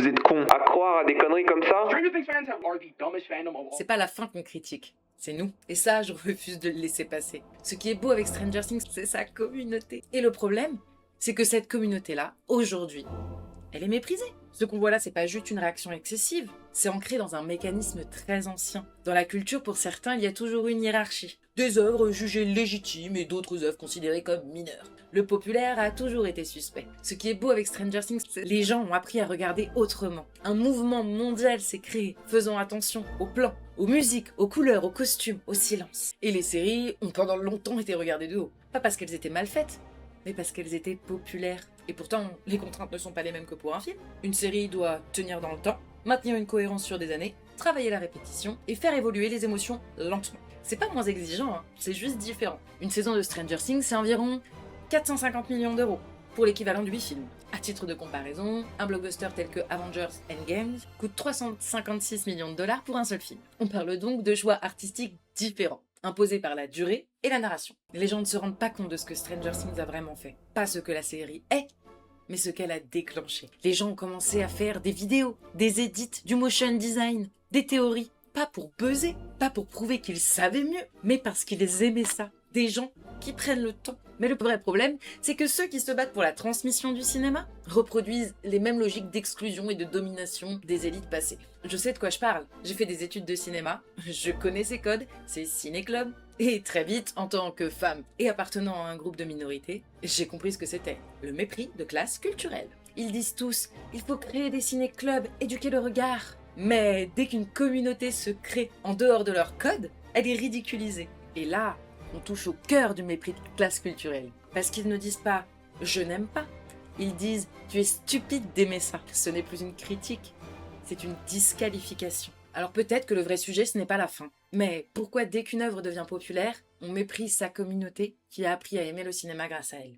Vous êtes cons à croire à des conneries comme ça? Stranger Things fans are the dumbest fandom of all. C'est pas la fin qu'on critique, c'est nous. Et ça, je refuse de le laisser passer. Ce qui est beau avec Stranger Things, c'est sa communauté. Et le problème, c'est que cette communauté-là, aujourd'hui, elle est méprisée. Ce qu'on voit là, c'est pas juste une réaction excessive, c'est ancré dans un mécanisme très ancien. Dans la culture, pour certains, il y a toujours une hiérarchie. Des œuvres jugées légitimes et d'autres œuvres considérées comme mineures. Le populaire a toujours été suspect. Ce qui est beau avec Stranger Things, c'est que les gens ont appris à regarder autrement. Un mouvement mondial s'est créé, faisant attention aux plans, aux musiques, aux couleurs, aux costumes, au silence. Et les séries ont pendant longtemps été regardées de haut. Pas parce qu'elles étaient mal faites, mais parce qu'elles étaient populaires. Et pourtant, les contraintes ne sont pas les mêmes que pour un film. Une série doit tenir dans le temps, maintenir une cohérence sur des années, travailler la répétition et faire évoluer les émotions lentement. C'est pas moins exigeant, hein, c'est juste différent. Une saison de Stranger Things, c'est environ 450 millions d'euros, pour l'équivalent de 8 films. À titre de comparaison, un blockbuster tel que Avengers Endgame coûte 356 millions de dollars pour un seul film. On parle donc de choix artistiques différents, imposés par la durée et la narration. Les gens ne se rendent pas compte de ce que Stranger Things a vraiment fait. Pas ce que la série est, mais ce qu'elle a déclenché. Les gens ont commencé à faire des vidéos, des edits, du motion design, des théories. Pas pour buzzer, pas pour prouver qu'ils savaient mieux, mais parce qu'ils aimaient ça. Des gens qui prennent le temps. Mais le vrai problème, c'est que ceux qui se battent pour la transmission du cinéma reproduisent les mêmes logiques d'exclusion et de domination des élites passées. Je sais de quoi je parle. J'ai fait des études de cinéma, je connais ces codes, c'est ciné-club. Et très vite, en tant que femme et appartenant à un groupe de minorités, j'ai compris ce que c'était, le mépris de classe culturelle. Ils disent tous, il faut créer des ciné-clubs, éduquer le regard. Mais dès qu'une communauté se crée en dehors de leur code, elle est ridiculisée. Et là, on touche au cœur du mépris de classe culturelle. Parce qu'ils ne disent pas « je n'aime pas », ils disent « tu es stupide d'aimer ça ». Ce n'est plus une critique, c'est une disqualification. Alors peut-être que le vrai sujet, ce n'est pas la fin. Mais pourquoi dès qu'une œuvre devient populaire, on méprise sa communauté qui a appris à aimer le cinéma grâce à elle?